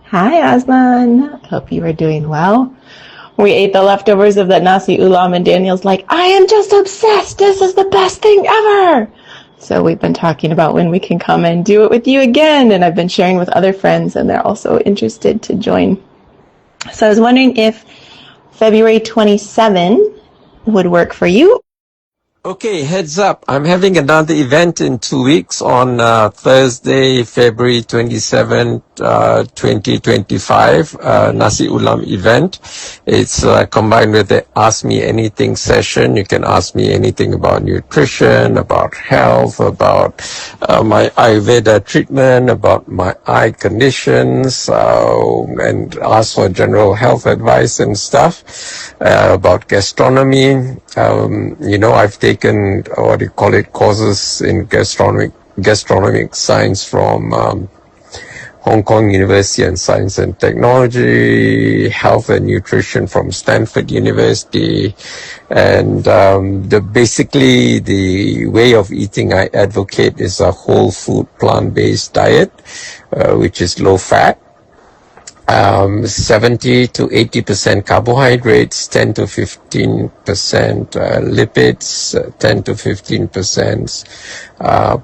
Hi, Osman. Hope you are doing well. We ate the leftovers of that nasi ulam, and Daniel's like, I am just obsessed. This is the best thing ever. So we've been talking about when we can come and do it with you again, and I've been sharing with other friends, and they're also interested to join. So I was wondering if February 27 would work for you. Okay, heads up. I'm having another event in 2 weeks on Thursday, February 27th, 2025, Nasi Ulam event. It's combined with the Ask Me Anything session. You can ask me anything about nutrition, about health, about my Ayurveda treatment, about my eye conditions, and ask for general health advice and stuff, about gastronomy. I've taken courses in gastronomic science from Hong Kong University and Science and Technology, health and nutrition from Stanford University, and basically the way of eating I advocate is a whole food plant-based diet, which is low fat. 70 to 80% carbohydrates, 10 to 15% lipids, 10 to 15%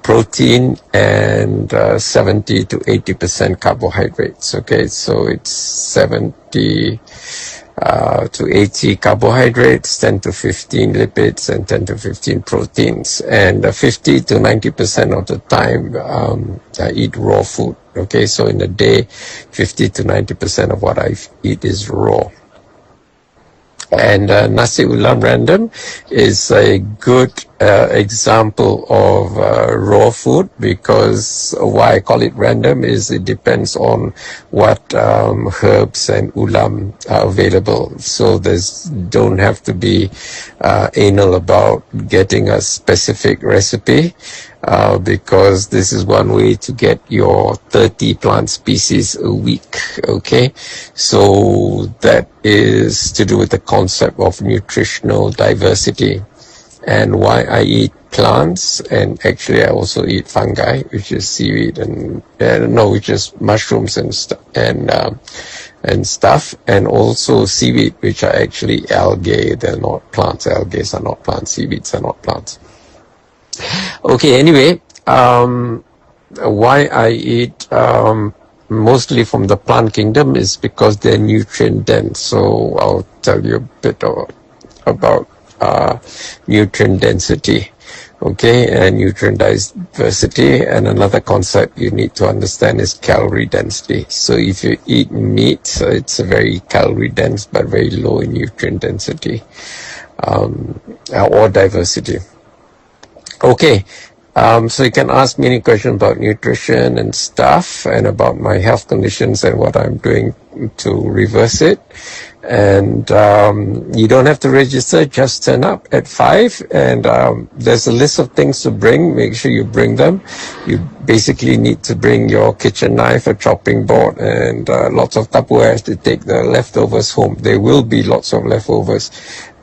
protein, and 70 to 80% carbohydrates. Okay, so it's 70 to 80 carbohydrates, 10 to 15 lipids, and 10 to 15 proteins. And 50 to 90% of the time, I eat raw food. Okay, so in a day, 50 to 90% of what I eat is raw. And Nasi Ulam Random is a good example of raw food, because why I call it random is it depends on what herbs and ulam are available. So don't have to be anal about getting a specific recipe. Because this is one way to get your 30 plant species a week, okay? So that is to do with the concept of nutritional diversity. And why I eat plants, and actually I also eat fungi, which is seaweed which is mushrooms and stuff, and also seaweed, which are actually algae. They're not plants. Algae are not plants. Seaweeds are not plants. Okay, anyway, why I eat mostly from the plant kingdom is because they're nutrient dense. So I'll tell you a bit about nutrient density, okay, and nutrient diversity. And another concept you need to understand is calorie density. So if you eat meat, it's very calorie dense but very low in nutrient density or diversity. Okay, so you can ask me any questions about nutrition and stuff, and about my health conditions and what I'm doing to reverse it. And you don't have to register, just turn up at 5, and there's a list of things to bring. Make sure you bring them. You basically need to bring your kitchen knife, a chopping board, and lots of Tupperware to take the leftovers home. There will be lots of leftovers,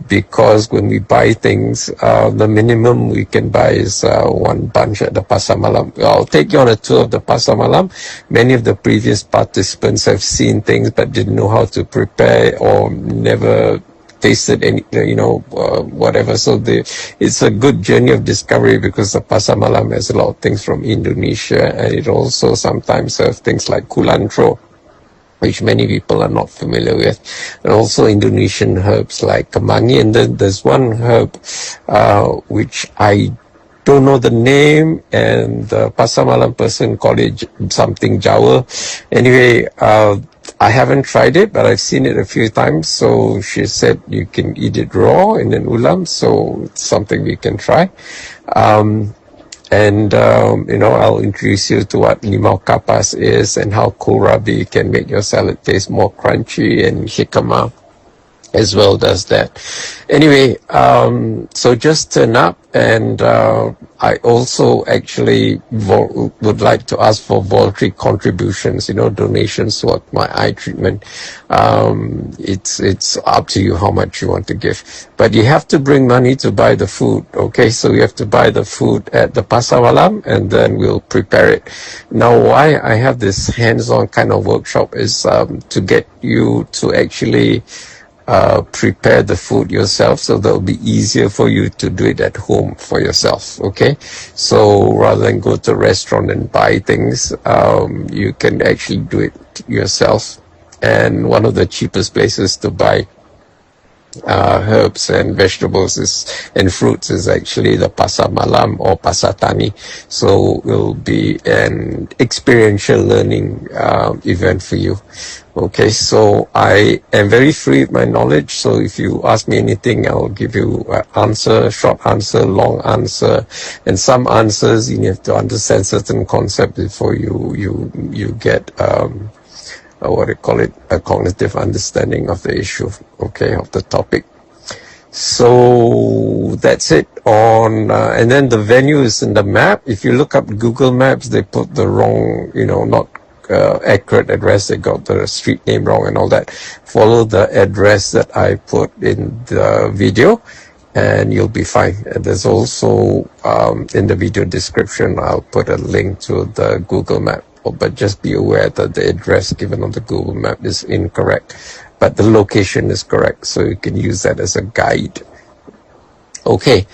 because when we buy things, the minimum we can buy is one bunch at the pasar malam. I'll take you on a tour of the pasar malam. Many of the previous participants have seen things but didn't know how to prepare, or never tasted any, whatever. So it's a good journey of discovery, because the pasar malam has a lot of things from Indonesia, and it also sometimes serves things like kulantro, which many people are not familiar with, and also Indonesian herbs like kemangi. And then there's one herb which I don't know the name, and the pasar malam person called it something Jawa. Anyway, I haven't tried it, but I've seen it a few times. So she said you can eat it raw in an ulam, so it's something we can try. I'll introduce you to what limau kapas is, and how kohlrabi can make your salad taste more crunchy, and jicama, as well does that. Anyway, so just turn up, and I also actually would like to ask for voluntary contributions, donations to my eye treatment. It's up to you how much you want to give, but you have to bring money to buy the food. Okay, so you have to buy the food at the pasar malam, and then we'll prepare it. Now, why I have this hands-on kind of workshop is to get you to actually prepare the food yourself, so that will be easier for you to do it at home for yourself. Okay, so rather than go to a restaurant and buy things, you can actually do it yourself. And one of the cheapest places to buy herbs and vegetables and fruits is actually the pasar malam or pasar tani. So it will be an experiential learning event for you. Okay, so I am very free with my knowledge, so if you ask me anything, I'll give you an answer, short answer, long answer, and some answers you have to understand certain concepts before you get what do you call it, a cognitive understanding of the issue, okay, of the topic. So that's it on, and then the venue is in the map. If you look up Google Maps, they put the wrong, not accurate address. They got the street name wrong and all that. Follow the address that I put in the video, and you'll be fine. And there's also in the video description, I'll put a link to the Google Map. But just be aware that the address given on the Google Map is incorrect, but the location is correct, so you can use that as a guide. Okay,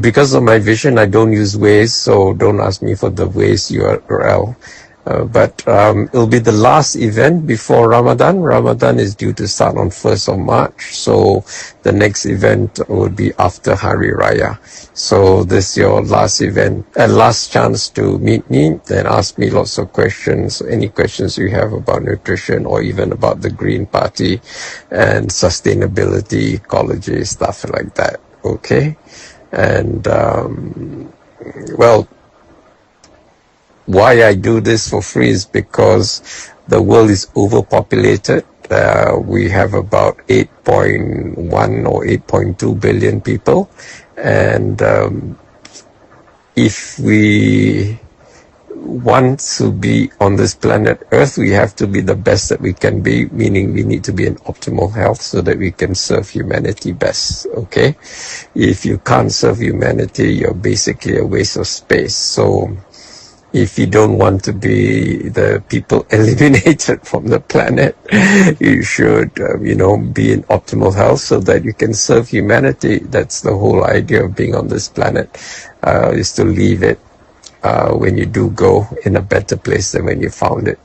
because of my vision, I don't use Waze, so don't ask me for the Waze URL. But it'll be the last event before Ramadan. Ramadan is due to start on 1st of March, so the next event would be after Hari Raya. So this is your last event, last chance to meet me and ask me lots of questions, any questions you have about nutrition or even about the Green Party and sustainability, ecology, stuff like that. Okay, and well, why I do this for free is because the world is overpopulated. We have about 8.1 or 8.2 billion people, and if we want to be on this planet Earth, we have to be the best that we can be, meaning we need to be in optimal health so that we can serve humanity best. Okay, if you can't serve humanity, you're basically a waste of space. So if you don't want to be the people eliminated from the planet, you should, be in optimal health so that you can serve humanity. That's the whole idea of being on this planet, is to leave it, when you do go, in a better place than when you found it,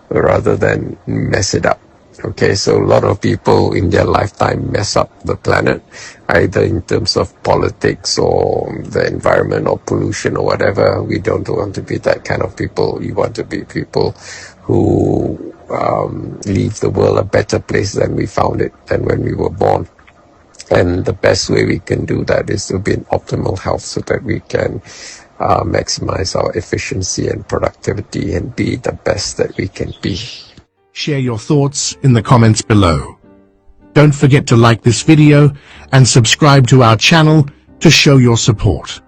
rather than mess it up. Okay, so a lot of people in their lifetime mess up the planet, either in terms of politics or the environment or pollution or whatever. We don't want to be that kind of people. We want to be people who leave the world a better place than we found it, than when we were born. And the best way we can do that is to be in optimal health so that we can maximize our efficiency and productivity and be the best that we can be. Share your thoughts in the comments below. Don't forget to like this video and subscribe to our channel to show your support.